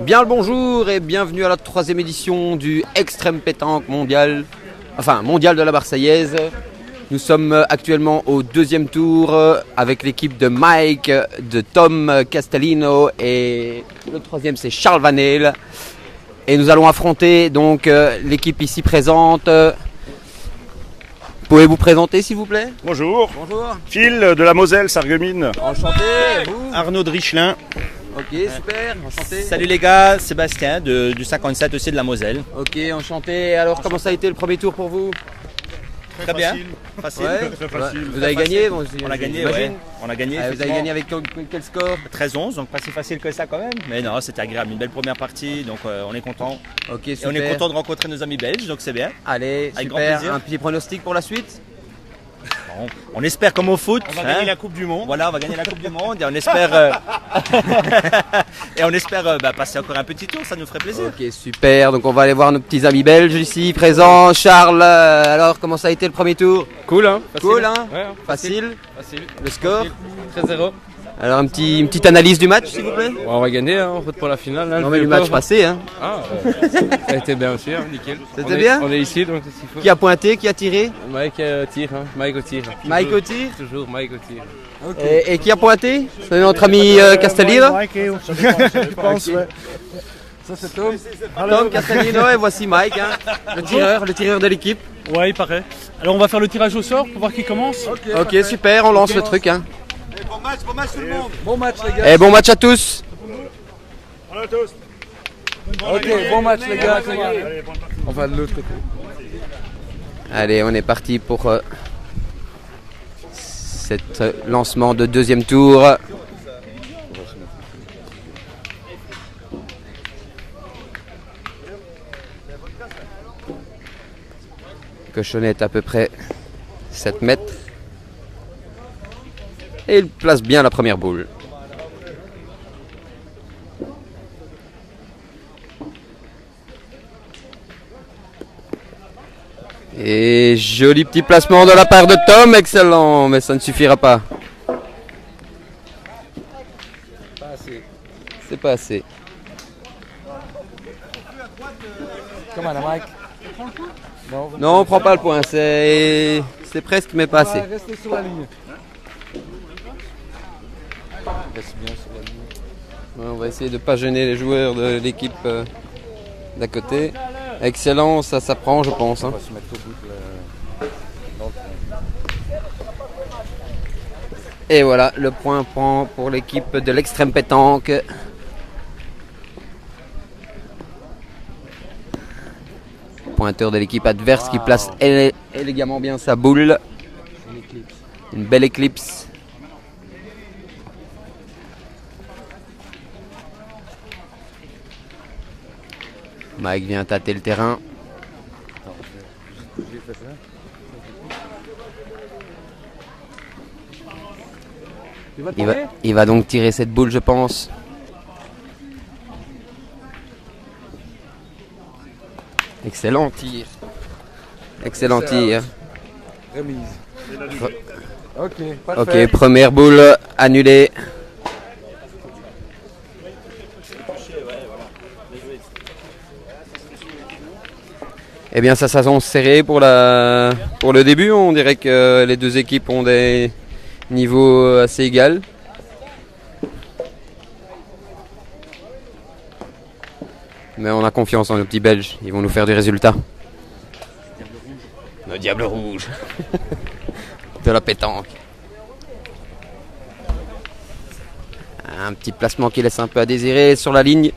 Bien le bonjour et bienvenue à la 3e édition du Extrême Pétanque mondial, mondial de la Marseillaise. Nous sommes actuellement au 2e tour avec l'équipe de Mike, de Tom Castellino et le 3e c'est Charles Vanel. Et nous allons affronter donc l'équipe ici présente. Pouvez-vous présenter s'il vous plaît? Bonjour. Bonjour. Phil de la Moselle, Sarreguemines. Enchanté. Vous? Arnaud de Richelin. Ok, super, enchanté. Salut les gars, Sébastien du 57 aussi de la Moselle. Ok, enchanté. Alors comment ça a été le premier tour pour vous? Très bien. Facile. Ouais. Très facile. Vous avez gagné bon, On a gagné, j'imagine. ouais. On a gagné. Vous avez effectivement. gagné avec quel score? 13-11, donc pas si facile que ça quand même. Mais non, c'était agréable, une belle première partie, donc on est content. Ok, Et super. on est content de rencontrer nos amis belges, donc c'est bien. Allez, Avec grand super. plaisir. Un petit pronostic pour la suite? Bon, on espère comme au foot. On va gagner la Coupe du Monde. Voilà, on va gagner la Coupe du Monde et on espère, passer encore un petit tour, ça nous ferait plaisir. Ok, super. Donc on va aller voir nos petits amis belges ici présents. Charles, alors comment ça a été le premier tour? Cool, hein? Facile. Cool, hein? Ouais, Facile. facile. Le score? 13-0. Alors une petite analyse du match s'il vous plaît? On va gagner, hein, en route pour la finale. Hein, Non mais le match passé, hein. Ah, ça a été bien aussi, hein, nickel. C'était bien? On est ici, donc c'est ce qu'il faut. Qui a pointé, qui a tiré? Mike tire, hein. Mike au tir. Mike au tir. Toujours Mike au tir. Et qui a pointé? C'est notre ami Castellino? Je pense, ouais. Ça c'est Tom. Tom Castellino et voici Mike, hein, le tireur de l'équipe. Ouais, il paraît. Alors on va faire le tirage au sort pour voir qui commence. Ok, super, on lance le truc. Hein. Bon match tout le monde. Bon match les gars. Et bon match à tous. On a tous. Ok, bon match les gars. On va de l'autre côté. Allez, on est parti pour cet lancement de 2e tour. Cochonnette à peu près 7 mètres. Et il place bien la première boule. Et joli petit placement de la part de Tom, excellent, mais ça ne suffira pas. C'est pas assez. Comment on a Mike? Non, on prend pas le point, c'est presque mais pas assez. Restez sur la ligne. Ouais, on va essayer de ne pas gêner les joueurs de l'équipe d'à côté. Excellent, ça s'apprend je pense. Hein. Et voilà, le point prend pour l'équipe de l'Extrême Pétanque. Pointeur de l'équipe adverse qui place élégamment bien sa boule. Une belle éclipse. Mike vient tâter le terrain. Il va donc tirer cette boule, je pense. Excellent tir. Excellent tir. Remise. Ok, première boule annulée. Eh bien, ça s'annonce serré pour le début. On dirait que les deux équipes ont des niveaux assez égaux. Mais on a confiance en nos petits Belges. Ils vont nous faire du résultat. Nos diables rouges. De la pétanque. Un petit placement qui laisse un peu à désirer sur la ligne.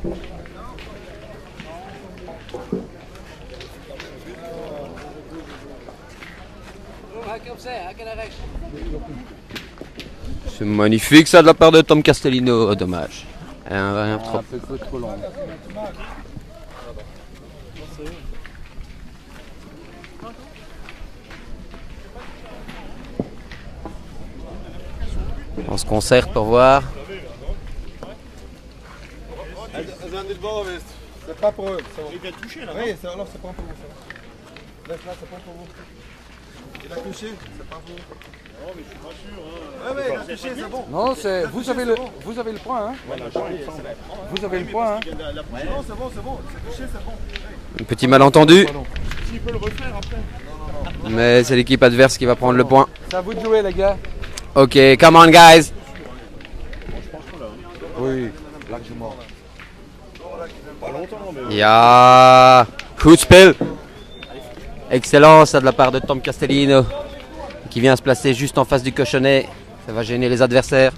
C'est magnifique ça de la part de Tom Castellino, dommage. Un peu trop long. On se concerte pour voir. C'est pas pour eux. Il vient de toucher là. Oui, alors c'est pas pour vous. Laisse là, c'est pas pour vous. Il a touché, c'est pas vous. Non, mais je suis pas sûr. Ouais, ouais, il a touché, c'est bon. Non, c'est vous avez le point, hein. Vous avez le point, hein. Non, c'est bon, c'est bon. C'est touché, c'est bon. Un petit malentendu, S'il peut le refaire après. mais c'est l'équipe adverse qui va prendre le point. C'est à vous de jouer, les gars. Ok, come on guys. Oui, largement. Pas longtemps, mais. Ya, good spill. Excellent, ça de la part de Tom Castellino, qui vient se placer juste en face du cochonnet. Ça va gêner les adversaires.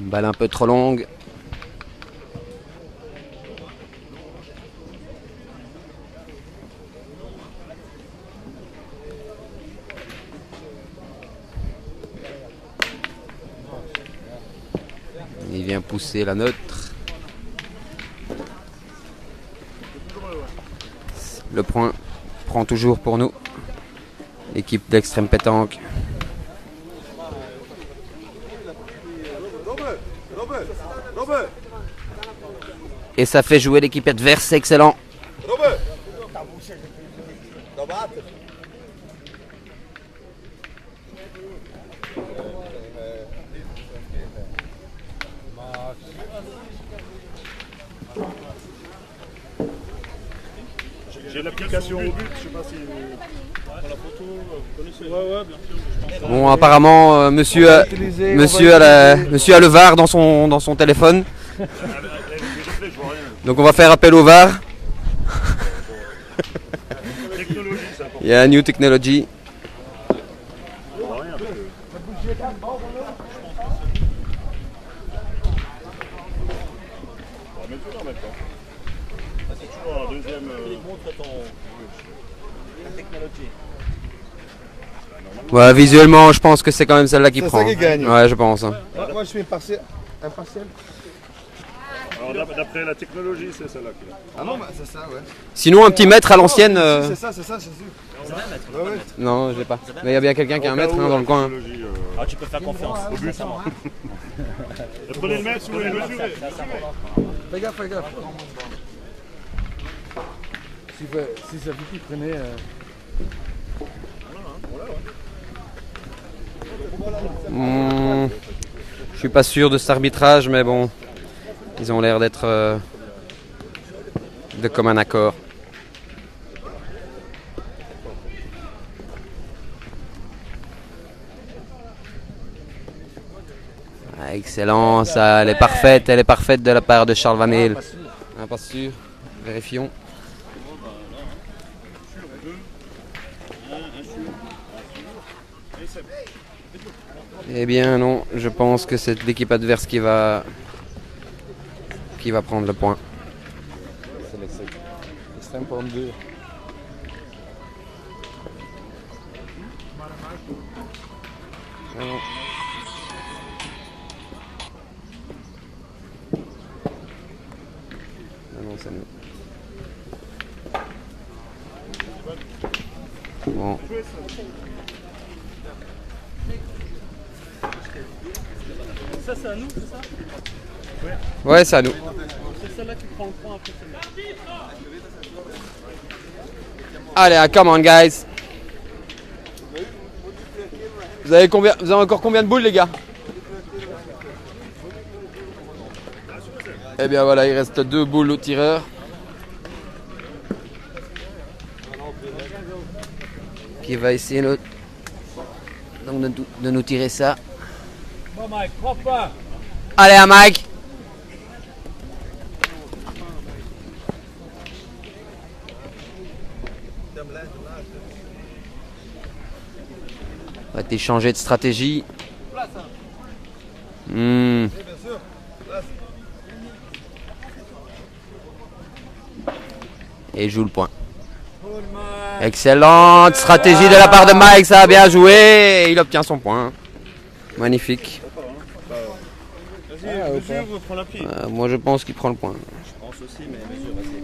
Une balle un peu trop longue. Il vient pousser la neutre. Le point prend toujours pour nous. L'équipe d'Extrême Pétanque. Et ça fait jouer l'équipe adverse, excellent. J'ai l'application au but, je sais pas si. Pour la photo, vous connaissez. Ouais, bien sûr. Bon, apparemment, monsieur a le VAR dans son téléphone. Donc on va faire appel au VAR. Technologie, c'est important. Il y a New Technology. Mets-le en même temps. C'est toujours un deuxième. Ouais, visuellement, je pense que c'est quand même celle-là qui C'est prend. ça qui gagne. Ouais, je pense. Hein. Moi, je suis impartial. Alors d'après la technologie, c'est celle-là qui a. Ah non, bah, c'est ça, ouais. Sinon, un petit mètre à l'ancienne. C'est ça, c'est sûr. Ouais, ouais. Non, je l'ai pas. Mais il y a bien quelqu'un qui a un mètre hein, dans le coin. hein. Technologie, Ah, tu peux faire confiance. Au but. Prenez le mètre si vous voulez mesurer. Fais gaffe. Si ça vous qui prenez. Je suis pas sûr de cet arbitrage, mais bon, ils ont l'air d'être de commun accord. Ah, excellent, ça, elle est parfaite de la part de Charles Van Heel. Ah, pas sûr, vérifions. Eh bien non, je pense que c'est l'équipe adverse qui va prendre le point. C'est l'extrême pour 2. Ah non. Ah non, c'est nous. Bon. Ça, c'est à nous, c'est ça? Ouais, c'est à nous. C'est celle-là qui prend le point après celle-là. Allez, come on, guys. Vous avez encore combien de boules, les gars? Eh bien voilà, il reste 2 boules au tireur. Qui va essayer donc de nous tirer ça. Bon, Mike, prends pas. Allez, à Mike. On va t'échanger de stratégie. Et il joue le point. Excellente stratégie de la part de Mike, ça a bien joué. Et il obtient son point. Magnifique. Vas-y, mesure, prends la pied. Moi je pense qu'il prend le point. Je pense aussi, mais mesure, vas-y.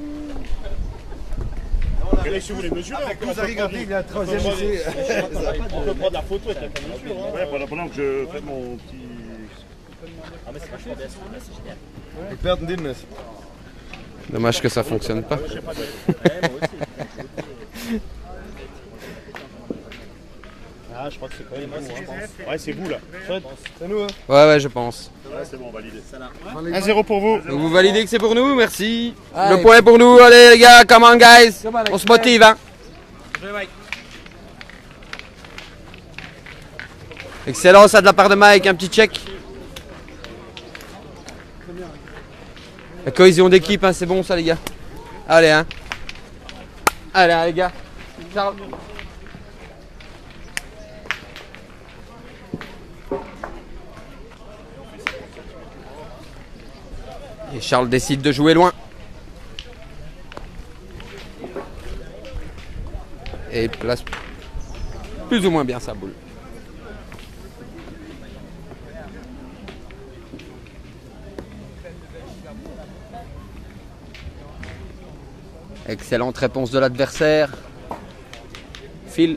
Et si vous voulez mesurer, Vous avez regardé, il y a un troisième ici. On peut prendre la photo avec la mesure. Ouais, pendant que je fais mon petit. Ik pelt een dit mis. Dommage que ça fonctionne pas. Ah, je crois que c'est quand même vous. Hein. Ouais, c'est vous là. C'est nous, hein. Ouais, je pense. Ouais, c'est bon, validé. 1-0 pour vous. Donc vous validez que c'est pour nous, merci. Allez. Le point est pour nous, allez les gars, come on guys. Come on, On se motive hein. Excellent ça de la part de Mike, un petit check. La cohésion d'équipe, hein, c'est bon ça les gars. Allez hein. Allez hein, les gars. Charles. Et Charles décide de jouer loin. Et il place plus ou moins bien sa boule. Excellente réponse de l'adversaire. Phil.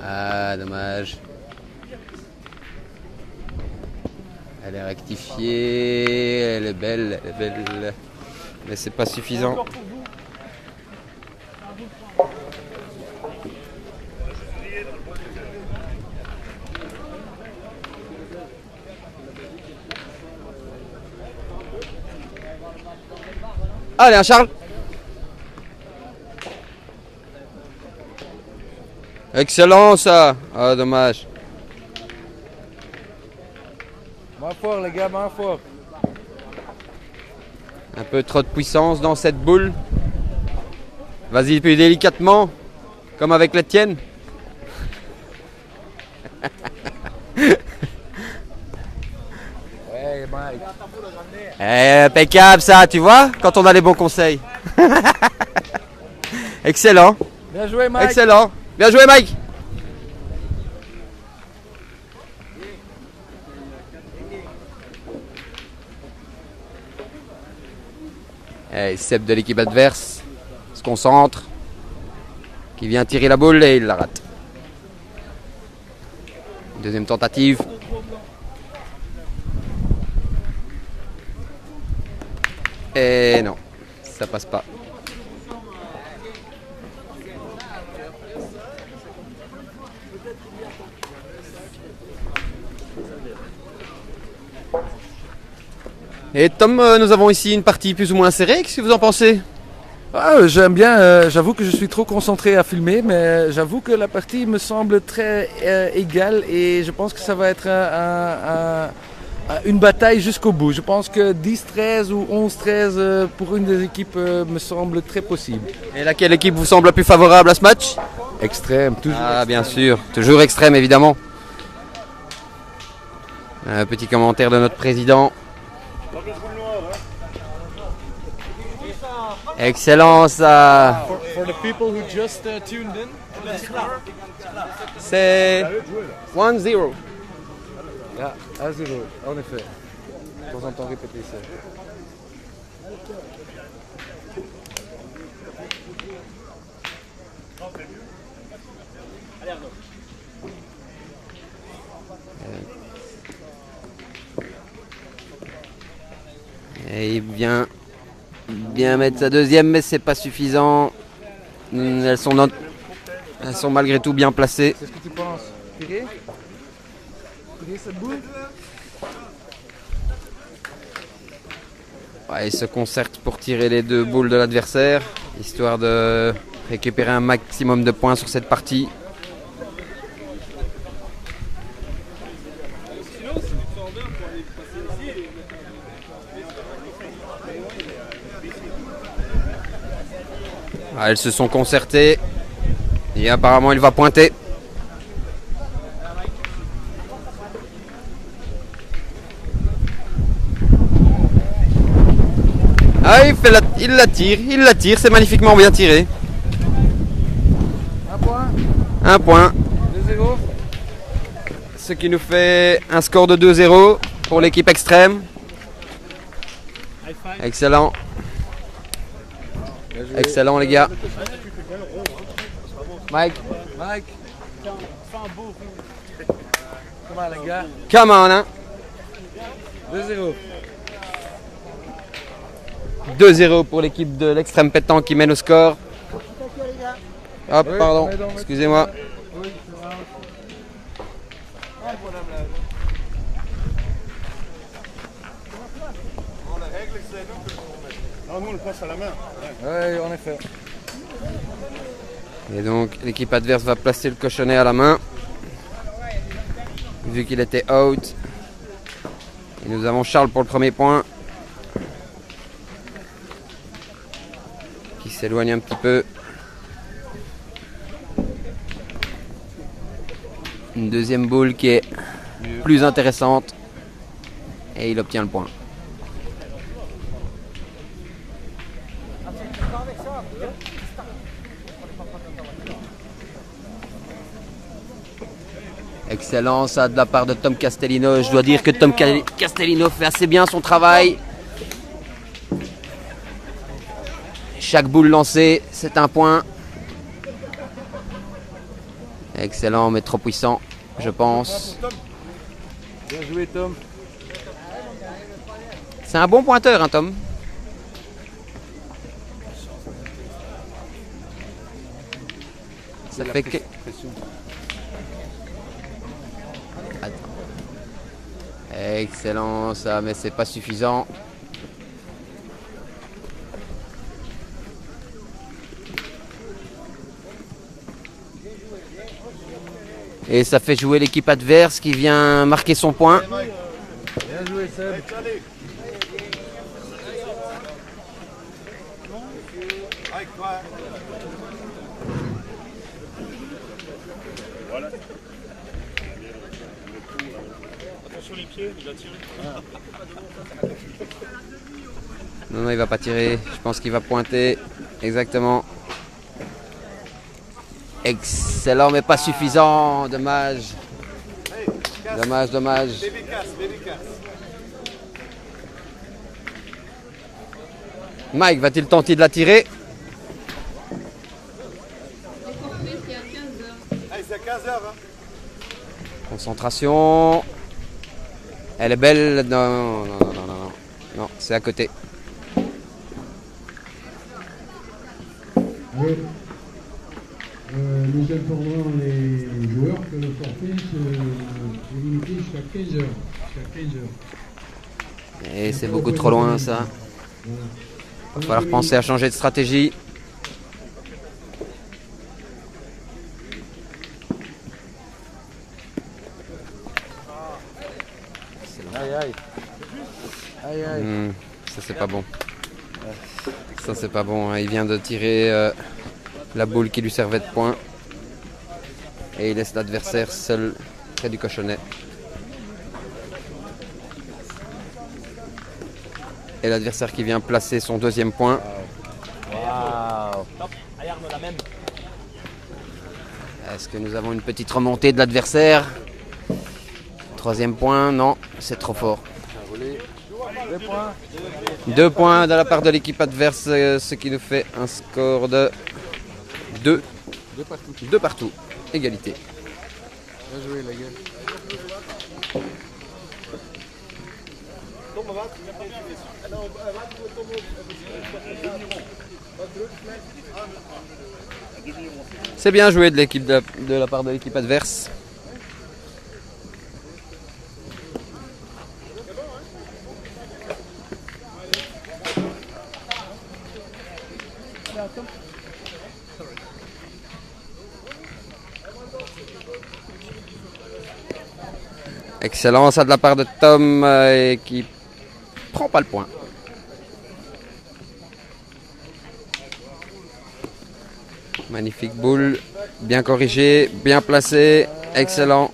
Ah, dommage. Elle est rectifiée, elle est belle, mais c'est pas suffisant. Allez, un Charles. Excellent ça. Ah, dommage. Moins fort les gars, moins fort. Un peu trop de puissance dans cette boule. Vas-y plus délicatement, comme avec la tienne. Ouais Mike. Impeccable ça, tu vois, quand on a les bons conseils. Excellent, Bien joué Mike. excellent. Bien joué Mike. Et Seb de l'équipe adverse se concentre, qui vient tirer la boule et il la rate. Deuxième tentative. Et non, ça passe pas. Et Tom, nous avons ici une partie plus ou moins serrée, qu'est-ce que vous en pensez? Ah, j'aime bien, j'avoue que je suis trop concentré à filmer, mais j'avoue que la partie me semble très égale et je pense que ça va être une bataille jusqu'au bout. Je pense que 10-13 ou 11-13 pour une des équipes me semble très possible. Et laquelle équipe vous semble la plus favorable à ce match? Extrême, toujours. Ah bien sûr, toujours extrême évidemment. Un petit commentaire de notre président. Excellent ça. For the people who just tuned in, C'est 1-0. Ah, à 0, en effet. De temps en temps répéter ça. Et il vient bien mettre sa deuxième, mais c'est pas suffisant. Elles sont malgré tout bien placées. C'est ce que tu penses? Tirer? Tirer cette boule? Ouais, ils se concertent pour tirer les deux boules de l'adversaire, histoire de récupérer un maximum de points sur cette partie. Ah, elles se sont concertées et apparemment il va pointer. Ah, il la tire, c'est magnifiquement bien tiré. Un point? Un point, 2-0? ce qui nous fait un score de 2-0 pour l'équipe extrême. Excellent. Excellent les gars. Mike. Mike. Comment les gars? Come on hein. 2-0. 2-0 pour l'équipe de l'Extrême Pétanque qui mène au score. Hop, Oui, pardon, mais donc, excusez-moi. Non, nous on le passe à la main. Oui, en effet. Et donc l'équipe adverse va placer le cochonnet à la main. Vu qu'il était out. Et nous avons Charles pour le premier point. Qui s'éloigne un petit peu. Une deuxième boule qui est plus intéressante. Et il obtient le point. Excellent ça de la part de Tom Castellino. Je dois dire que Tom Castellino fait assez bien son travail. Chaque boule lancée, c'est un point. Excellent, mais trop puissant, je pense. Bien joué Tom. C'est un bon pointeur, hein, Tom. Ça fait que... Attends. Excellent ça, mais c'est pas suffisant. Et ça fait jouer l'équipe adverse qui vient marquer son point. Bien joué Seb. Voilà. Attention les pieds, il a tiré. Non, non, il va pas tirer. Je pense qu'il va pointer. Exactement. Excellent, mais pas suffisant. Dommage. Dommage, dommage. Mike, va-t-il tenter de la tirer? C'est à 15h. Concentration. Elle est belle. Non, non, non, non, non, non. Non, c'est à côté. Oui. Nous informons les joueurs que le forfait est limité jusqu'à 15 heures. Et c'est beaucoup trop loin ça. Voilà. Il va falloir penser à changer de stratégie. Aïe aïe. Aïe aïe. Ça c'est pas bon. Ça c'est pas bon. Hein. Il vient de tirer la boule qui lui servait de point. Et il laisse l'adversaire seul près du cochonnet. Et l'adversaire qui vient placer son deuxième point. Waouh. Est-ce que nous avons une petite remontée de l'adversaire? Troisième point, non, c'est trop fort. 2 points. 2 points de la part de l'équipe adverse, ce qui nous fait un score de 2. 2 partout. Égalité. Bien joué les gars. C'est bien joué de l'équipe de la part de l'équipe adverse. Excellent ça de la part de Tom qui prend pas le point. Magnifique boule, bien corrigée, bien placée, excellent.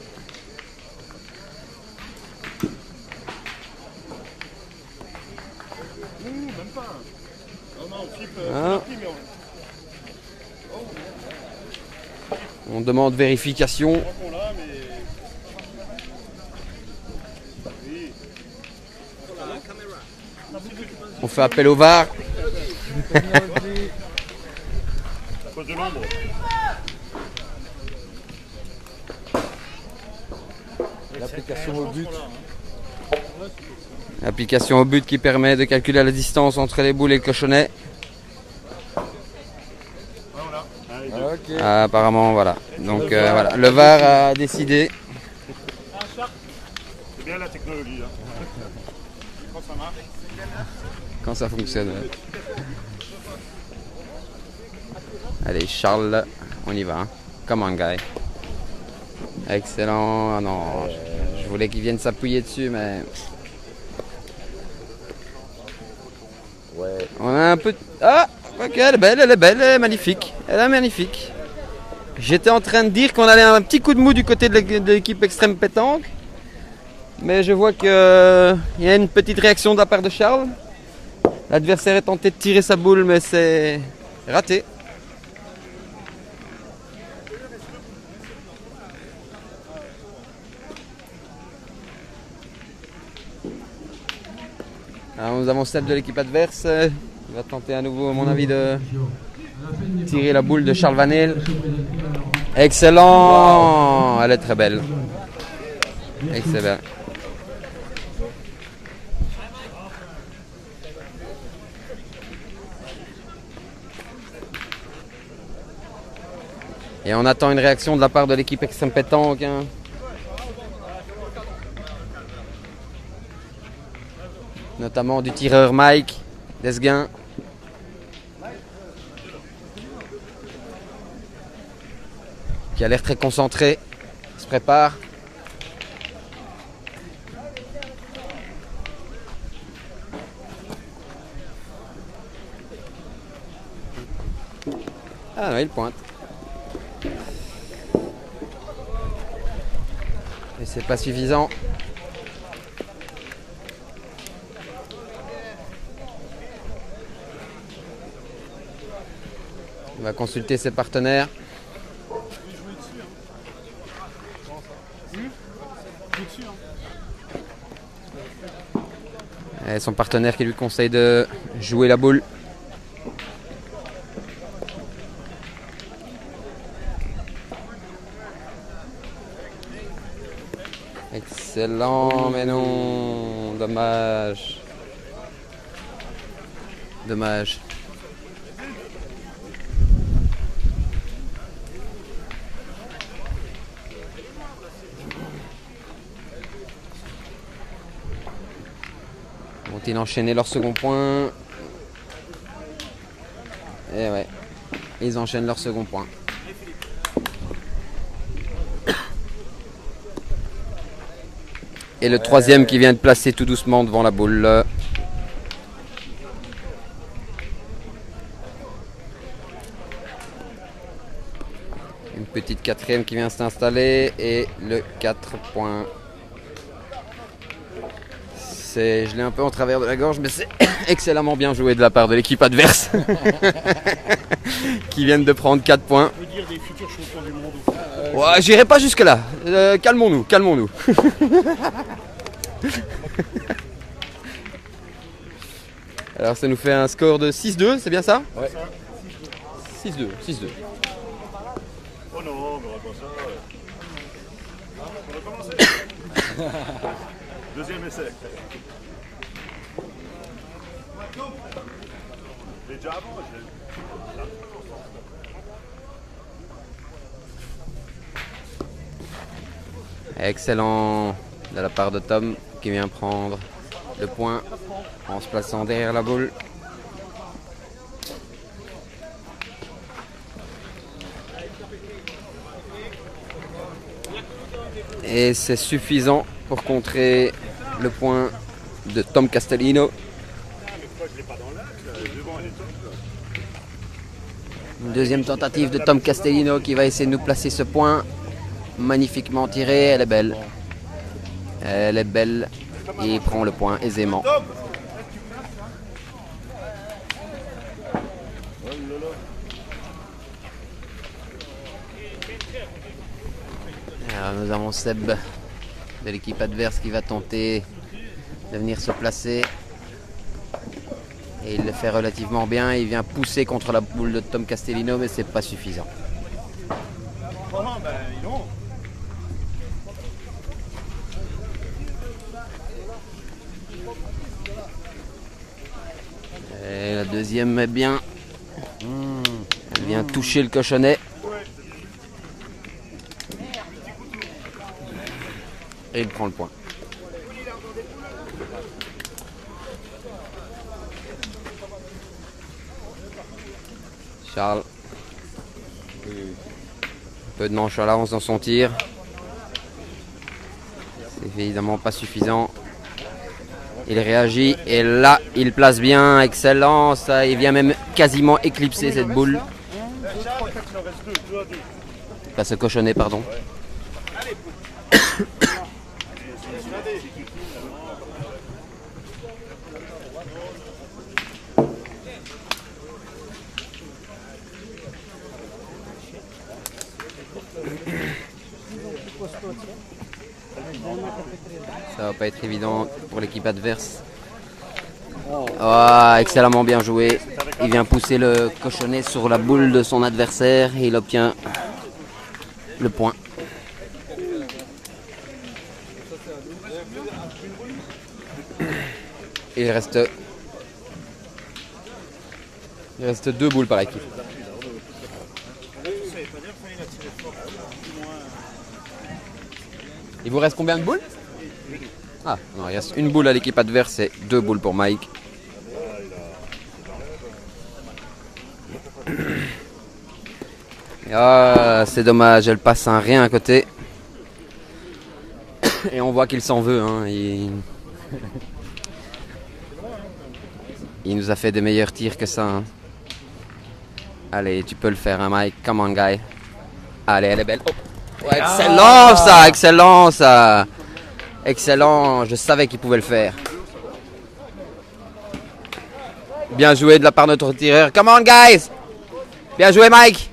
Hein? On demande vérification. On fait appel au VAR. de l'ombre. L'application au but. Application au but qui permet de calculer la distance entre les boules et le cochonnet. Ok. Ah, apparemment, voilà. Donc voilà, le VAR a décidé. C'est bien la technologie. Hein. Quand ça marche. Quand ça fonctionne. Ouais. Allez, Charles, on y va. Hein. Come on, guy. Excellent. Ah non, je voulais qu'il vienne s'appuyer dessus, mais. Ouais. On a un peu. Ah, ok, elle est belle, elle est magnifique. Elle est magnifique. J'étais en train de dire qu'on allait un petit coup de mou du côté de l'équipe Extrême Pétanque. Mais je vois qu'il y a une petite réaction de la part de Charles. L'adversaire est tenté de tirer sa boule, mais c'est raté. Alors nous avons celle de l'équipe adverse. Il va tenter à nouveau, à mon avis, de tirer la boule de Charles Vanel. Excellent. Wow. Elle est très belle. Excellent. Et on attend une réaction de la part de l'équipe Extrême Pétanque. Hein. Notamment du tireur Mike Desguin. Qui a l'air très concentré. Il se prépare. Ah oui, il pointe. Et c'est pas suffisant. On va consulter ses partenaires. Et son partenaire qui lui conseille de jouer la boule. Excellent, mais non, dommage. Dommage. Vont-ils enchaîner leur second point? Et ouais, ils enchaînent leur second point. Et le troisième qui vient de placer tout doucement devant la boule. Une petite quatrième qui vient s'installer et le 4 points. Je l'ai un peu en travers de la gorge, mais c'est excellemment bien joué de la part de l'équipe adverse. Qui viennent de prendre 4 points. On peut dire des futurs champions du monde. Ouais, j'irai pas jusque là. Calmons-nous, calmons-nous. Alors ça nous fait un score de 6-2, c'est bien ça? Ouais. 6-2, 6-2. Oh non, on n'aura pas ça. On va commencer. Deuxième essai. Mais déjà avant, Excellent de la part de Tom qui vient prendre le point en se plaçant derrière la boule. Et c'est suffisant pour contrer le point de Tom Castellino. Une deuxième tentative de Tom Castellino qui va essayer de nous placer ce point. Magnifiquement tiré, elle est belle. Elle est belle et il prend le point aisément. Alors nous avons Seb de l'équipe adverse qui va tenter de venir se placer. Et il le fait relativement bien. Il vient pousser contre la boule de Tom Castellino, mais c'est pas suffisant. Et la deuxième est bien. Elle vient toucher le cochonnet. Et il prend le point. Charles. Un peu de nonchalance dans son tir. C'est évidemment pas suffisant. Il réagit et là il place bien, excellent, ça, il vient même quasiment éclipser cette boule. Pas ce cochonnet, pardon. Ça va pas être évident pour l'équipe adverse. Oh, excellemment bien joué. Il vient pousser le cochonnet sur la boule de son adversaire et il obtient le point. Il reste 2 boules par équipe. Il vous reste combien de boules? Ah, non, il reste 1 boule à l'équipe adverse et 2 boules pour Mike. Ah, c'est dommage, elle passe un rien à côté. Et on voit qu'il s'en veut. Hein. Il nous a fait des meilleurs tirs que ça. Hein. Allez, tu peux le faire, hein, Mike. Come on, guy. Allez, elle est belle. Oh. Ouais, excellent, ça. Excellent, ça. Excellent. Je savais qu'il pouvait le faire. Bien joué de la part de notre tireur. Come on, guys. Bien joué, Mike.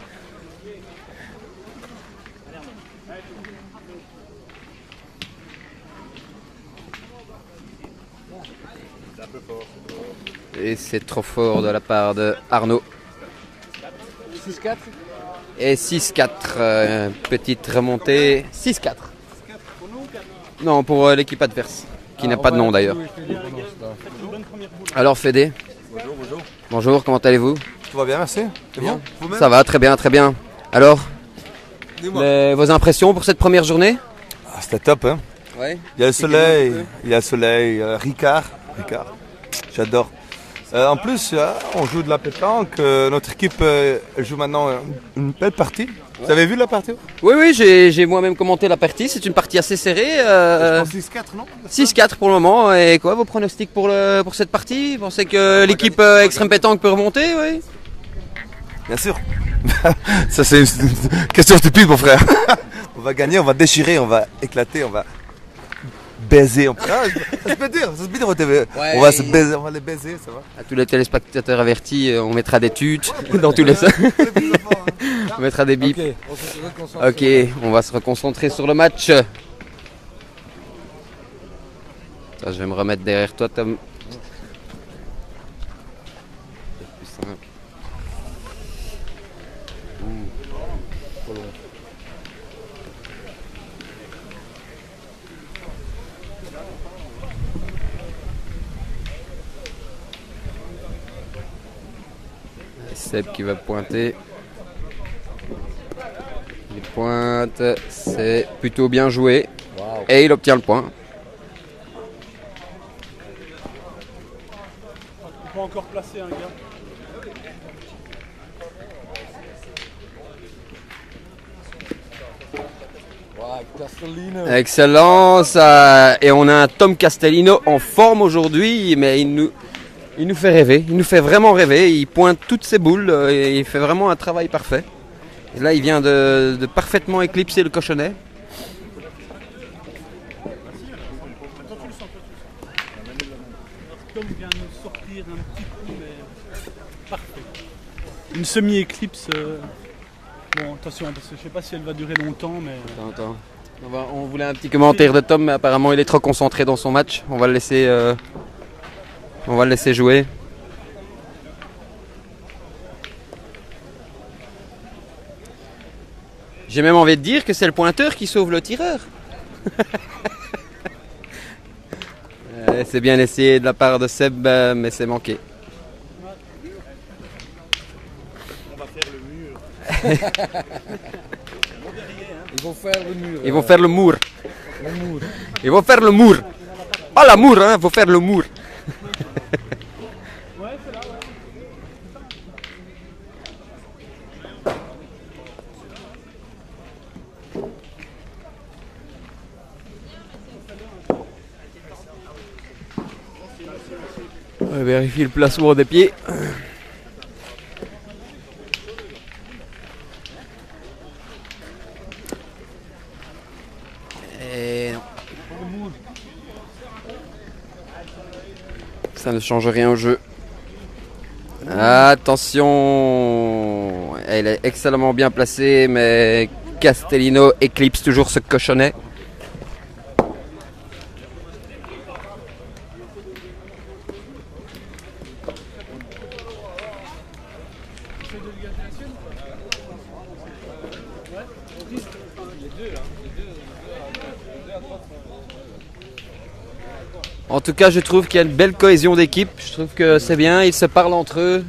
Et c'est trop fort de la part de Arnaud. 6-4. Et 6-4. Petite remontée. 6-4. Non, pour l'équipe adverse. Qui n'a pas de nom d'ailleurs. Alors Fédé. Bonjour, bonjour. Bonjour, comment allez-vous? Tout va bien, merci. C'est bon? Vous-même? Ça va, très bien, très bien. Alors, Dis-moi. vos impressions pour cette première journée? Ah, c'était top, hein. Ouais. Il y a le soleil, Ricard, j'adore. En plus, on joue de la pétanque. Notre équipe elle joue maintenant une belle partie. Vous avez vu la partie? Oui, j'ai moi-même commenté la partie. C'est une partie assez serrée. Je pense 6-4, non? 6-4 pour le moment. Et quoi, vos pronostics pour cette partie? Vous pensez que l'équipe Extrême Pétanque peut remonter? Oui. Bien sûr. Ça, c'est une question stupide, mon frère. On va gagner, on va déchirer, on va éclater, on va baiser. Ça se peut dire, au TV. Ouais. On va se baiser, on va les baiser, ça va. À tous les téléspectateurs avertis, on mettra des tutes dans tous les sens. On mettra des bips. Ok, on se reconcentre. Ok, on va se reconcentrer sur le match. Ça, je vais me remettre derrière toi, Tom. C'est plus simple. Trop long. Seb qui va pointer. Il pointe, c'est plutôt bien joué. Wow. Et il obtient le point. On peut encore placer un gars. Castellino. Excellent, ça. Et on a un Tom Castellino en forme aujourd'hui, mais il nous fait rêver. Il nous fait vraiment rêver. Il pointe toutes ses boules et il fait vraiment un travail parfait. Et là, il vient de parfaitement éclipser le cochonnet. Tom vient nous sortir un petit coup, mais parfait. Une semi-éclipse. Bon, attention, parce que je sais pas si elle va durer longtemps, mais. Attends. On voulait un petit commentaire de Tom, mais apparemment il est trop concentré dans son match. On va le laisser jouer. J'ai même envie de dire que c'est le pointeur qui sauve le tireur. C'est bien essayé de la part de Seb, mais c'est manqué. On va faire le mur. Ils vont faire le mur. Ils vont faire le mur. Le mur. Ils vont faire le mur. Pas l'amour, hein, faut faire le mur. On vérifie le placement des pieds. Et non. Ça ne change rien au jeu. Attention, elle est excellemment bien placée, mais Castellino éclipse toujours ce cochonnet. En tout cas, je trouve qu'il y a une belle cohésion d'équipe. Je trouve que c'est bien, ils se parlent entre eux.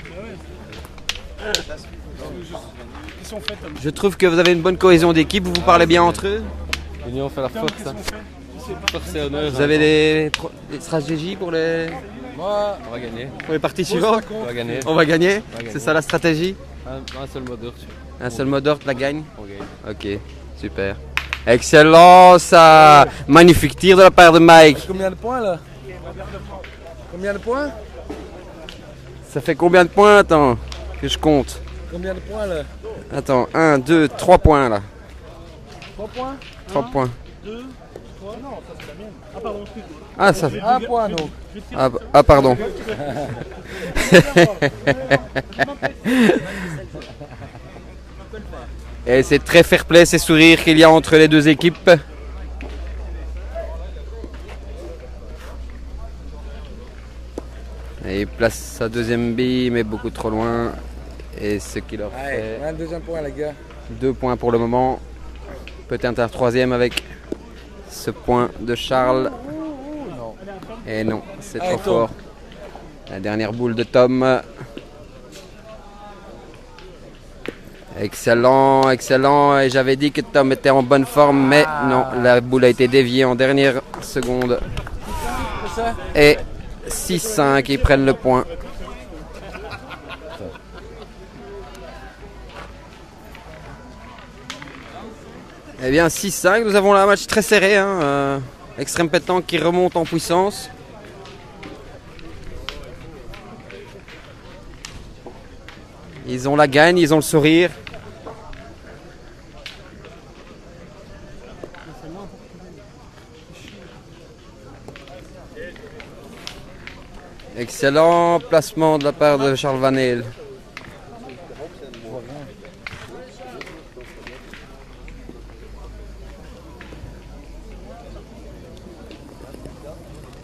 Je trouve que vous avez une bonne cohésion d'équipe, vous vous parlez bien entre eux. L'union fait la force. Force et honneur. Vous avez des stratégies pour les gagner. pour les parties suivantes? On va gagner. On va gagner. C'est ça la stratégie? Un seul mot d'ordre. Un seul mot d'ordre, la gagne? On gagne. Ok, super. Excellent, ça. Magnifique tir de la part de Mike. Combien de points là? Combien de points? Ça fait combien de points? Attends, que je compte. Combien de points là? Attends, 1, 2, 3 points là. 3 points? 3 points. 2, 3, non, ça c'est la mienne. Ah pardon, excuse-moi. Ah, ça. 1 point donc. Ah, pardon. Et c'est très fair-play ces sourires qu'il y a entre les deux équipes. Et il place sa deuxième bille, mais beaucoup trop loin. Et ce qui leur fait Allez, un deuxième point les gars. 2 points pour le moment. Peut-être un troisième avec ce point de Charles. Et non, c'est trop Allez, Tom. fort. La dernière boule de Tom. Excellent, excellent. Et j'avais dit que Tom était en bonne forme, mais non, la boule a été déviée en dernière seconde. Et 6-5, ils prennent le point. Eh bien 6-5, nous avons là un match très serré. Extrême Pétanque qui remonte en puissance. Ils ont la gagne, ils ont le sourire. Excellent placement de la part de Charles Vanel.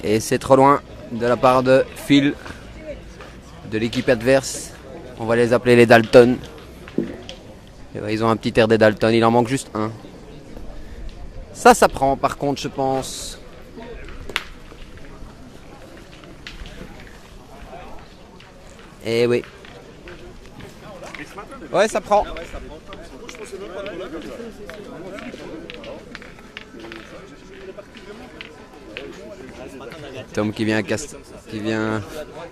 Et c'est trop loin de la part de Phil, de l'équipe adverse. On va les appeler les Dalton. Et ouais, ils ont un petit air des Dalton, il en manque juste un. Ça prend par contre, je pense. Et oui. Ouais, ça prend. Tom qui vient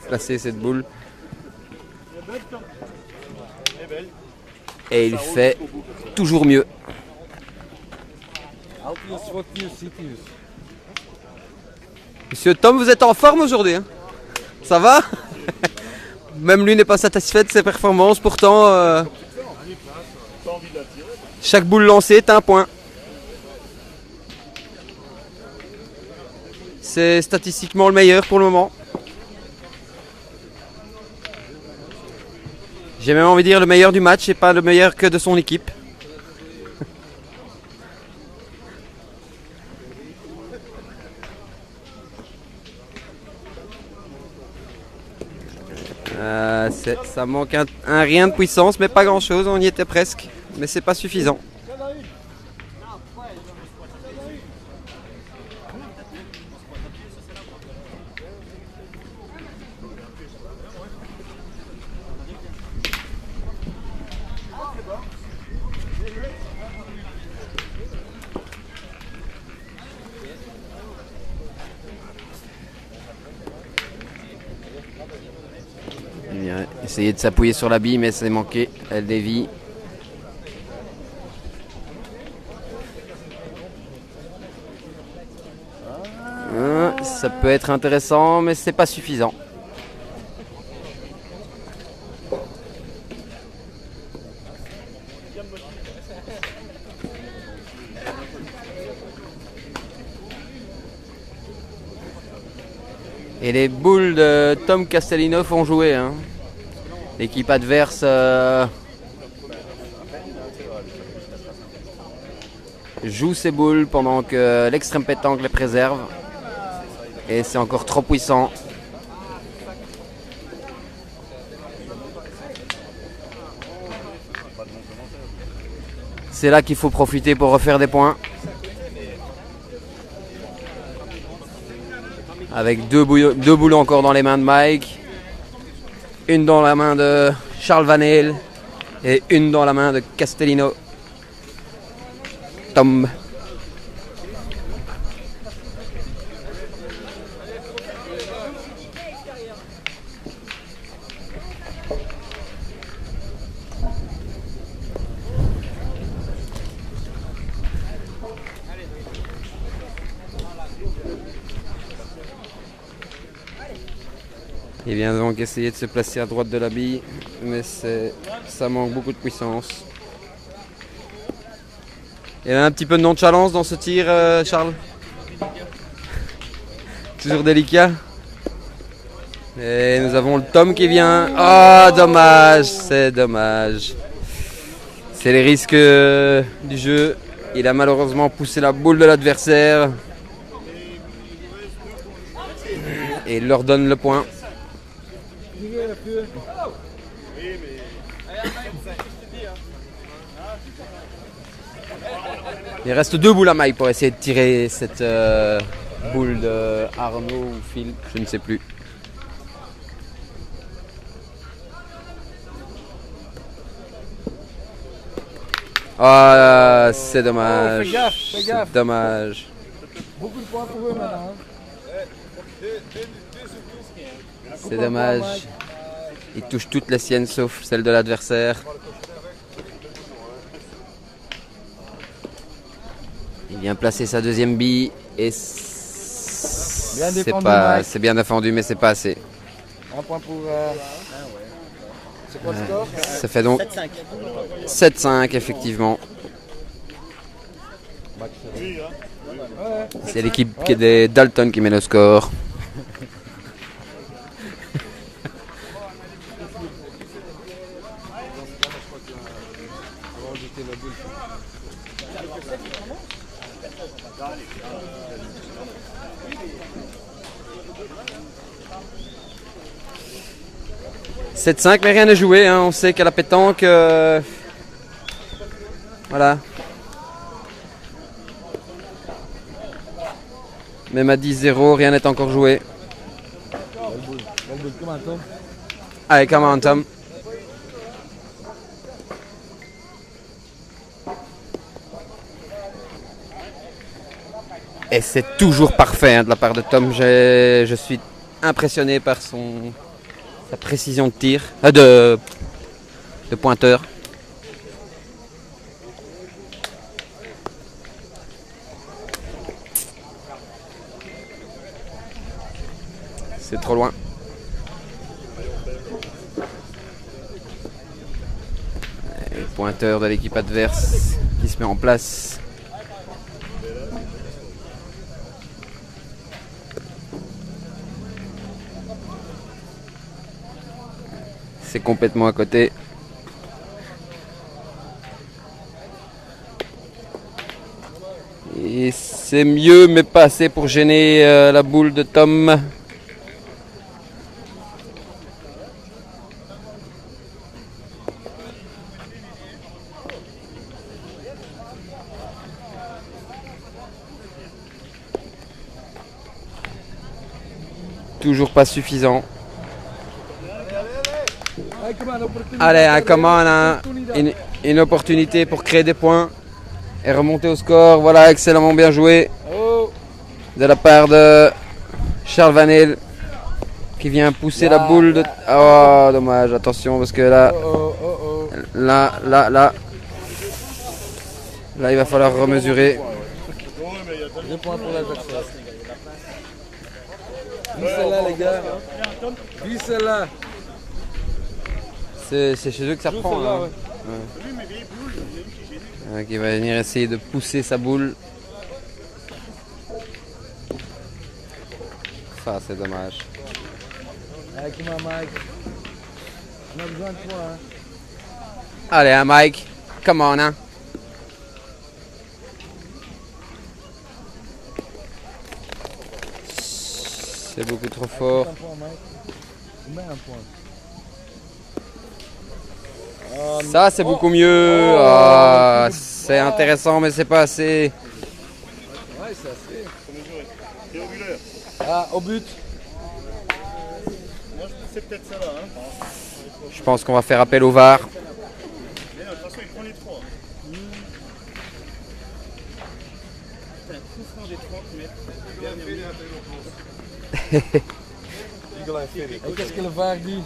placer cette boule. Et il fait toujours mieux. Monsieur Tom, vous êtes en forme aujourd'hui, hein? Ça va? Même lui n'est pas satisfait de ses performances, pourtant chaque boule lancée est un point. C'est statistiquement le meilleur pour le moment. J'ai même envie de dire le meilleur du match et pas le meilleur que de son équipe. Ça manque un rien de puissance, mais pas grand chose, on y était presque. Mais c'est pas suffisant. Essayer de s'appuyer sur la bille, mais c'est manqué. Elle dévie. Ça peut être intéressant, mais c'est pas suffisant. Et les boules de Tom Castellino font jouer. Hein. L'équipe adverse joue ses boules pendant que l'extrême pétanque les préserve. Et c'est encore trop puissant. C'est là qu'il faut profiter pour refaire des points. Avec deux boules encore dans les mains de Mike. Une dans la main de Charles Van Heel. Et une dans la main de Castellino. Tom. Il vient donc essayer de se placer à droite de la bille, mais ça manque beaucoup de puissance. Il y a un petit peu de nonchalance dans ce tir, Charles. Toujours délicat. Et nous avons le Tom qui vient. Oh, dommage, c'est dommage. C'est les risques du jeu. Il a malheureusement poussé la boule de l'adversaire. Et il leur donne le point. Il reste 2 boules à maille pour essayer de tirer cette boule de Arnaud ou Phil, je ne sais plus. Ah, c'est dommage. Fais gaffe, fais gaffe. C'est dommage. Beaucoup de points pour eux maintenant. C'est dommage. Il touche toutes les siennes sauf celle de l'adversaire. Il vient placer sa deuxième bille et c'est bien défendu mais c'est pas assez. Un point pour... C'est quoi le score? Ça fait donc 7-5 effectivement. C'est l'équipe des Dalton qui met le score. « 7-5 mais rien n'est joué, hein. On sait qu'à la pétanque, voilà. Même à 10-0, rien n'est encore joué. Allez, come on Tom. Et c'est toujours parfait hein, de la part de Tom. Je suis impressionné par sa précision de tir, de pointeur. C'est trop loin. Et le pointeur de l'équipe adverse qui se met en place. C'est complètement à côté. Et c'est mieux mais pas assez pour gêner la boule de Tom. Toujours pas suffisant. Allez, un commande, hein, une opportunité pour créer des points et remonter au score. Voilà, excellemment bien joué de la part de Charles Van Heel. qui vient pousser la boule de... Oh, dommage, attention, parce que là... Là, il va falloir remesurer. 2 points pour l'adversaire. Vis celle-là, les gars. Vis celle-là. C'est chez eux que ça prend. Là. Ouais. Il va venir essayer de pousser sa boule. Ça, c'est dommage. Allez, comment Mike? On a besoin de toi. Hein. Allez, hein, Mike. Come on, hein. C'est beaucoup trop fort. Un point, Mike. Mets un point. Ça, c'est beaucoup mieux. Ah, c'est intéressant, mais c'est pas assez. Ouais, c'est assez. Ah, au but. C'est peut-être ça là. Hein. Je pense qu'on va faire appel au VAR. Mais non, de toute façon, il prend les 3. C'est un coup franc des 30 mètres. Et qu'est-ce que le VAR dit?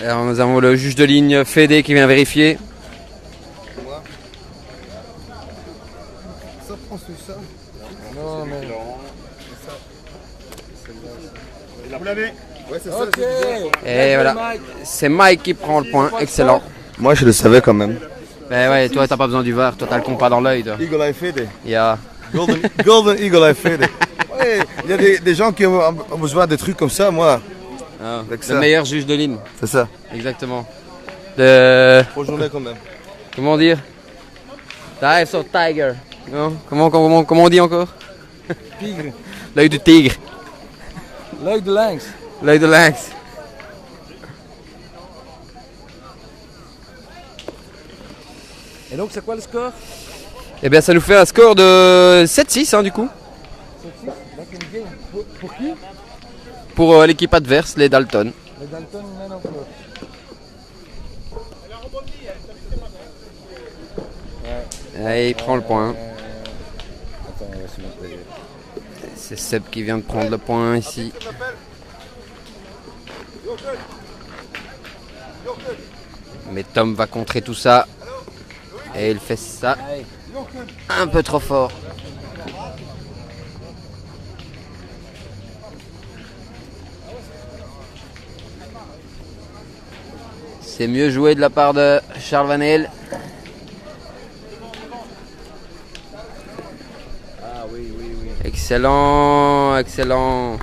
Alors, nous avons le juge de ligne Fédé qui vient vérifier. Ça prend sur ça. Non, mais... Vous l'avez? Ouais, c'est Ok. Et voilà. C'est Mike qui prend le point. Excellent. Moi, je le savais quand même. Ben ouais, toi, t'as pas besoin du VAR. Toi, t'as le compas dans l'œil. Eagle Eye Fede. Il y a... Golden Eagle Eye Fede. Ouais, il y a des gens qui ont besoin de trucs comme ça, moi. Ah, Avec le ça. meilleur juge de ligne. C'est ça. Exactement. De... Bonne journée quand même. Comment dire? Dive sur Tiger. Non, comment on dit encore? Tigre. L'œil du tigre. L'œil de lynx. L'œil de lynx. Et donc, c'est quoi le score? Eh bien, ça nous fait un score de 7-6 hein, du coup. Pour qui? Pour l'équipe adverse, les Dalton. Les Dalton mènent encore. Allez, il prend le point. Attends, on va se montrer. C'est Seb qui vient de prendre le point ici. Mais Tom va contrer tout ça. Et il fait ça un peu trop fort. C'est mieux joué de la part de Charles Vanel. Ah oui, oui, oui. Excellent, excellent.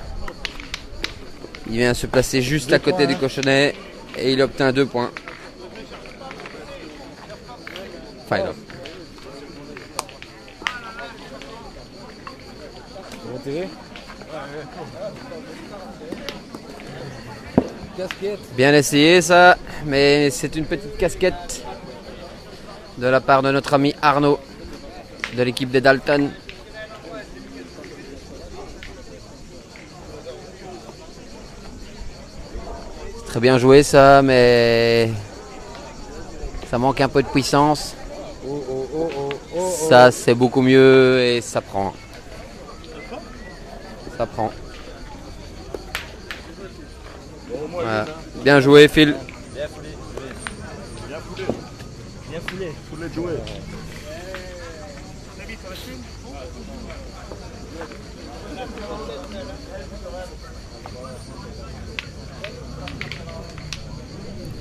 Il vient se placer juste à côté du cochonnet et il obtient 2 points. Enfin, il a- Retiré. Casquette. Bien essayé ça, mais c'est une petite casquette de la part de notre ami Arnaud de l'équipe des Dalton. C'est très bien joué ça, mais ça manque un peu de puissance. Oh, oh, oh, oh, oh, oh. Ça c'est beaucoup mieux et ça prend. Ça prend. Voilà. Bien joué Phil. Bien foulé. Foulé de jouer.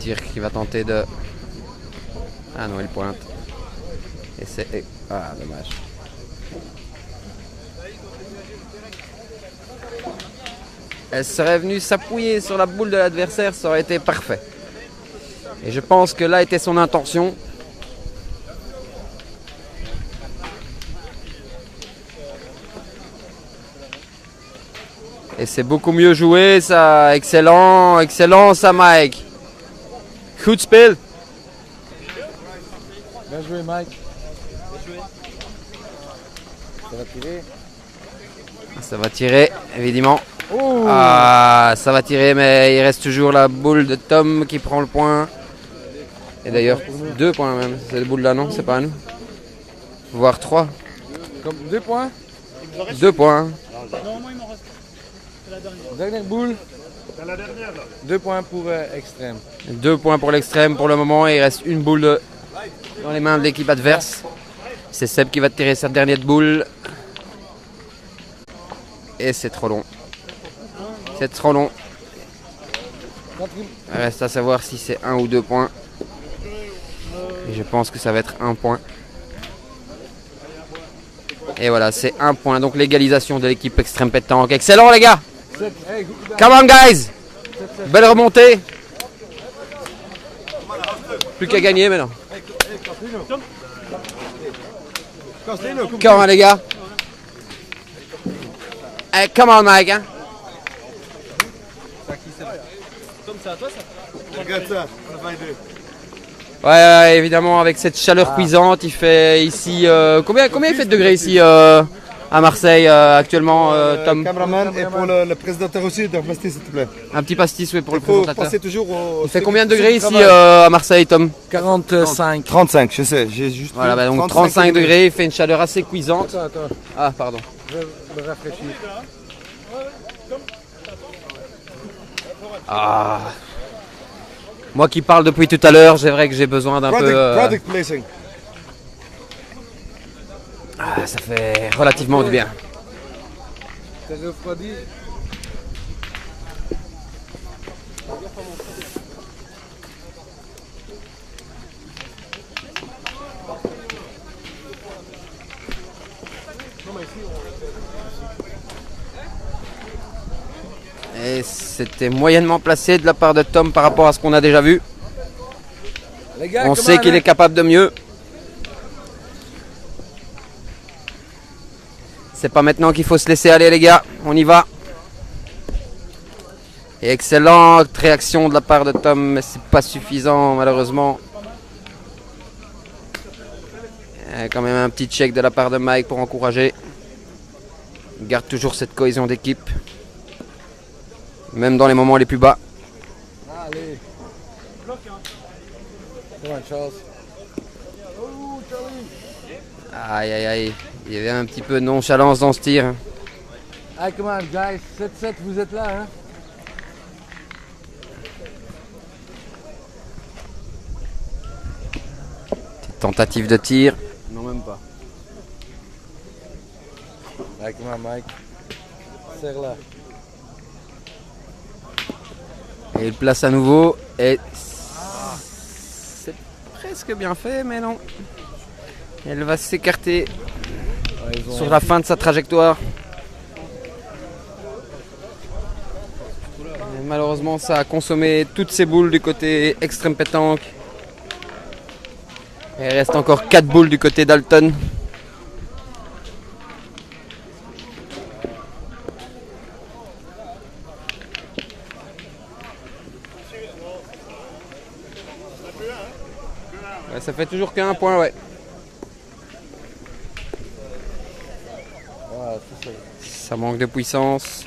Tir qui va tenter de... Ah non, il pointe. Et c'est... Ah, dommage. Elle serait venue s'appuyer sur la boule de l'adversaire, ça aurait été parfait. Et je pense que là était son intention. Et c'est beaucoup mieux joué, ça. Excellent, excellent, ça, Mike. Goed spel. Bien joué, Mike. Ça va tirer. Ça va tirer, évidemment. Oh. Ah, ça va tirer, mais il reste toujours la boule de Tom qui prend le point. Et d'ailleurs, 2 points même. Cette boule-là, non, c'est pas à nous. Voire 3. Comme 2 points. 2 points. Normalement, il m'en reste. Dernière boule. 2 points pour Extrême. 2 points pour l'Extrême pour le moment. Il reste une boule dans les mains de l'équipe adverse. C'est Seb qui va tirer sa dernière boule. Et c'est trop long. C'est trop long. Il reste à savoir si c'est 1 ou 2 points. Et je pense que ça va être 1 point. Et voilà, c'est 1 point. Donc l'égalisation de l'équipe Extrême Pétanque. Excellent les gars. Come on guys. Belle remontée. Plus qu'à gagner maintenant. Come on les gars. Hey, come on Mike. Hein. Ouais, évidemment, avec cette chaleur cuisante, il fait ici. Combien il fait de degrés ici à Marseille actuellement, Tom? Cameraman et pour le présentateur aussi, d'un pastis s'il te plaît. Un petit pastis, oui, pour le Il faut présentateur. passer toujours au. Il fait combien de degrés ici à Marseille, Tom? 45. 35, je sais, j'ai juste. Voilà, bah, donc 35 degrés, il fait une chaleur assez cuisante. Attends, Ah, pardon. je me rafraîchis. Ah. Moi qui parle depuis tout à l'heure, c'est vrai que j'ai besoin d'un peu. Product placing. Ah, ça fait relativement du bien. T'as refroidi. Et c'était moyennement placé de la part de Tom par rapport à ce qu'on a déjà vu. Les gars, On sait qu'il est capable de mieux. C'est pas maintenant qu'il faut se laisser aller les gars, on y va. Et excellente réaction de la part de Tom, mais c'est pas suffisant malheureusement. Et quand même un petit check de la part de Mike pour encourager. Il garde toujours cette cohésion d'équipe. Même dans les moments les plus bas. Allez. Come on, Charles. Aïe aïe aïe. Il y avait un petit peu de nonchalance dans ce tir. Allez, come on, guys. 7-7, vous êtes là, hein? Tentative de tir. Non, même pas. Allez, come on, Mike. Serre là. Et il place à nouveau. Et c'est presque bien fait, mais non. Elle va s'écarter sur la fin de sa trajectoire. Et malheureusement, ça a consommé toutes ses boules du côté Extrême Pétanque. Et il reste encore 4 boules du côté Dalton. Ouais, ça fait toujours qu'un point, ouais. Ah, Ça manque de puissance.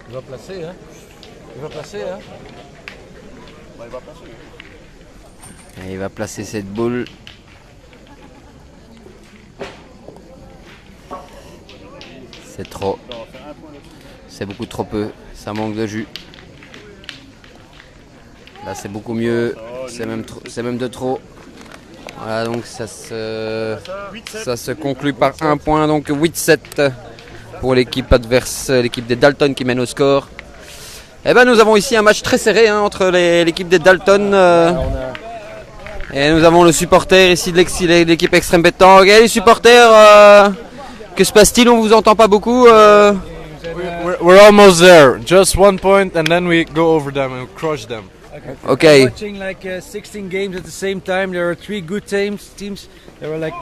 il va placer, hein? Il va placer, hein? Et il va placer cette boule. C'est trop. C'est beaucoup trop peu. Ça manque de jus. Là c'est beaucoup mieux. C'est même de trop. Voilà, donc ça se conclut par un point. Donc 8-7 pour l'équipe adverse, l'équipe des Dalton qui mène au score. Et ben nous avons ici un match très serré hein, entre l'équipe des Dalton et nous avons le supporter ici de l'équipe Extrême Pétanque. Et les supporters, que se passe-t-il? On vous entend pas beaucoup. We're almost there. Just 1 point and then we go over them and crush them. Okay. I'm watching like 16 games at the same time. There are 3 good teams. There are like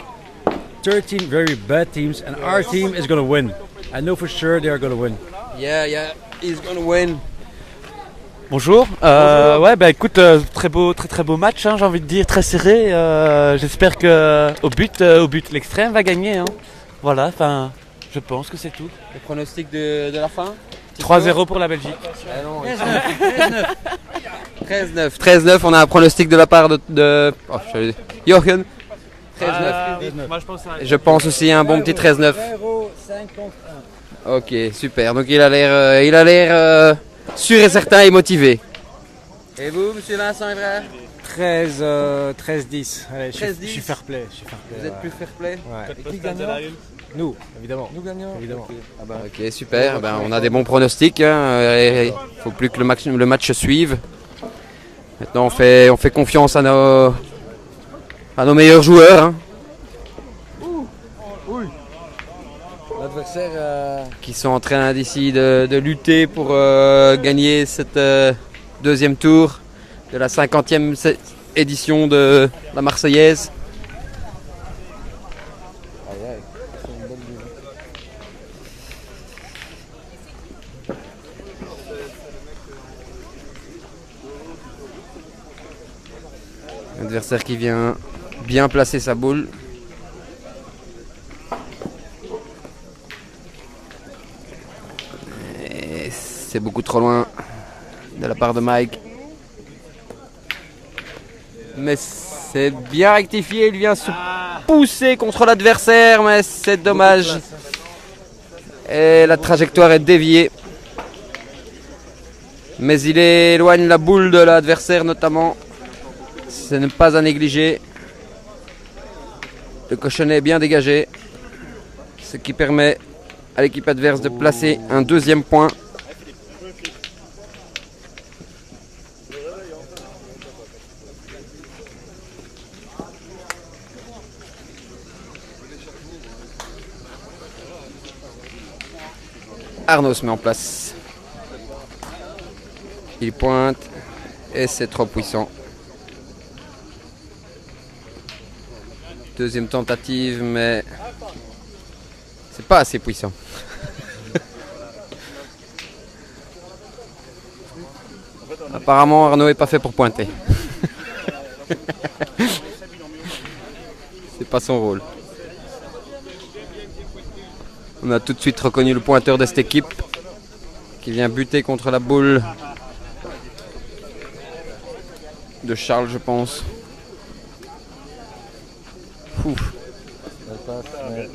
13 very bad teams, and our team is gonna win. I know for sure they are gonna win. Yeah, he's gonna win. Bonjour. Ouais, bah écoute, très beau match, hein, j'ai envie de dire, très serré. J'espère que au but, l'Extrême va gagner. Hein. Voilà, enfin, je pense que c'est tout. Le pronostic de la fin? 3-0 pour la Belgique. 13-9, on a un pronostic de la part de Jochen. 13-9. Moi je pense Je pense aussi un bon petit 13-9. 5 contre 1. Ok, super. Donc il a l'air sûr et certain et motivé. Et vous, monsieur Vincent et frère? 13-10. Allez, 13-10. je suis fair play. Vous êtes plus fair play? Ouais. Et qui gagne? Nous, évidemment. Nous gagnons. Évidemment. Ok, super. Ben, on a des bons pronostics. Il ne faut plus que le match suive. Maintenant, on fait confiance à nos meilleurs joueurs. Hein, L'adversaire. qui sont en train d'ici de lutter pour gagner cette deuxième tour de la 50e édition de la Marseillaise. L'adversaire qui vient bien placer sa boule. Et c'est beaucoup trop loin de la part de Mike. Mais c'est bien rectifié, il vient se pousser contre l'adversaire, mais c'est dommage. Et la trajectoire est déviée. Mais il éloigne la boule de l'adversaire notamment. Ce n'est pas à négliger. Le cochonnet est bien dégagé. Ce qui permet à l'équipe adverse de placer un deuxième point. Arnaud se met en place. Il pointe et c'est trop puissant. Deuxième tentative, mais c'est pas assez puissant. Apparemment, Arnaud est pas fait pour pointer. C'est pas son rôle. On a tout de suite reconnu le pointeur de cette équipe qui vient buter contre la boule de Charles, je pense. Ouf.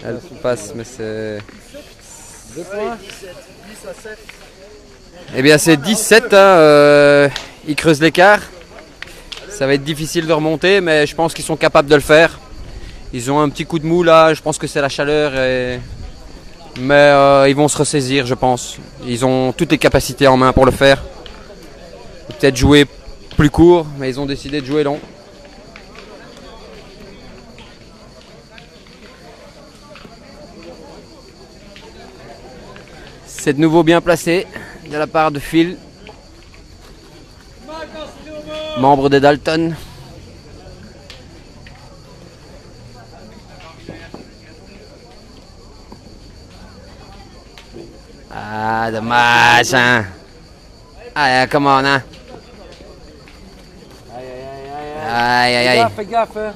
Elle passe, mais c'est... 2 points. Eh bien, c'est 17. Hein, ils creusent l'écart. Ça va être difficile de remonter, mais je pense qu'ils sont capables de le faire. Ils ont un petit coup de mou là. Je pense que c'est la chaleur. Mais ils vont se ressaisir, je pense. Ils ont toutes les capacités en main pour le faire. Peut-être jouer plus court, mais ils ont décidé de jouer long. C'est de nouveau bien placé de la part de Phil, membre des Dalton. Ah, dommage, hein. Allez, come on, hein. Aïe, aïe, aïe. Fais gaffe, hein.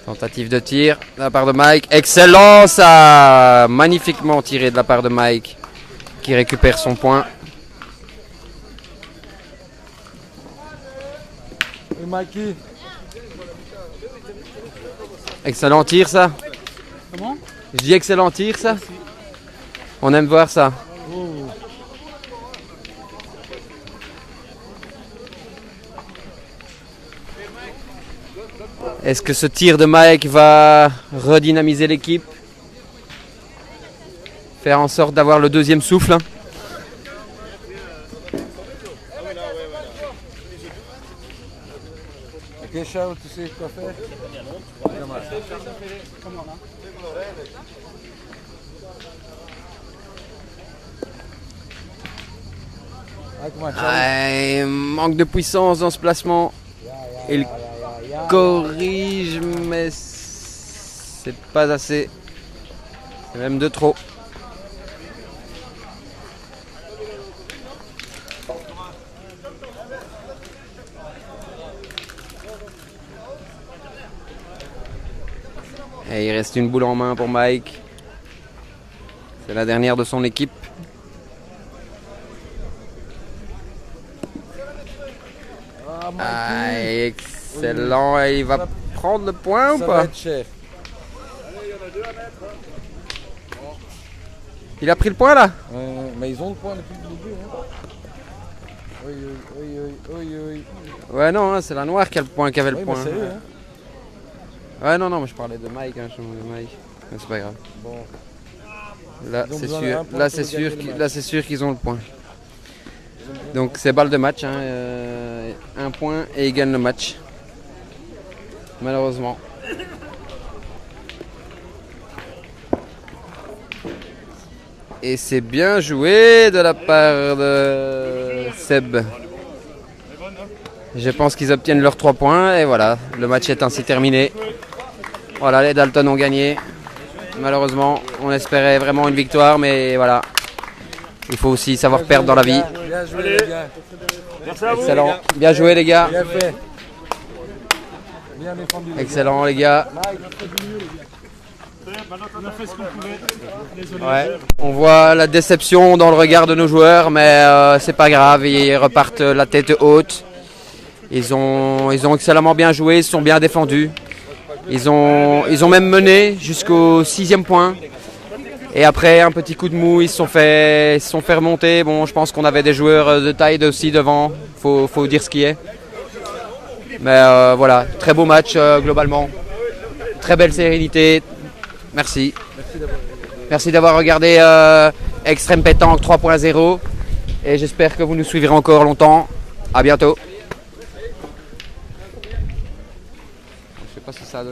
Tentative de tir de la part de Mike. Excellent, ça! Magnifiquement tiré de la part de Mike, qui récupère son point. Et Mikey. Excellent tir, ça. Comment? Je dis excellent tir, ça. On aime voir ça. Est-ce que ce tir de Mike va redynamiser l'équipe? Faire en sorte d'avoir le deuxième souffle, hein? Ok, Charles, tu sais quoi faire? Manque de puissance dans ce placement. Il corrige, mais c'est pas assez. C'est même de trop. Et il reste une boule en main pour Mike. C'est la dernière de son équipe. Ah, excellent. Et il va prendre le point ou Ça va pas? être cher. Il a pris le point là? Mais ils ont le point depuis le début. Hein. Oui, oui, oui, oui, oui, oui. Ouais, non, hein, c'est la noire qui a le point, qui avait le Oui, point. mais c'est eux, hein. Ouais, non, mais je parlais de Mike, hein, je parlais de Mike. Mais c'est pas grave. Bon. Là, Ils ont c'est besoin sûr. d'un point Là, pour c'est gagner sûr. le match. Là, c'est sûr qu'ils ont le point. Donc, c'est balle de match. Hein, un point et ils gagnent le match. Malheureusement. Et c'est bien joué de la part de Seb. Je pense qu'ils obtiennent leurs 3 points et voilà, le match est ainsi terminé. Voilà, les Dalton ont gagné. Malheureusement, on espérait vraiment une victoire, mais voilà. Il faut aussi savoir perdre dans la vie. Bien joué les gars. Excellent. Bien joué les gars. Bien fait. Bien défendu. Les gars. Excellent les gars. On a fait ce qu'on pouvait. Désolé. Ouais. On voit la déception dans le regard de nos joueurs, mais c'est pas grave, ils repartent la tête haute. Ils ont excellemment bien joué, ils se sont bien défendus. Ils ont même mené jusqu'au 6e point. Et après un petit coup de mou, ils se sont fait remonter. Bon, je pense qu'on avait des joueurs de taille aussi devant, faut dire ce qui est. Mais voilà, très beau match globalement. Très belle sérénité. Merci. Merci d'avoir regardé Extrême Pétanque 3.0 et j'espère que vous nous suivrez encore longtemps. À bientôt. Je sais pas si ça a donné.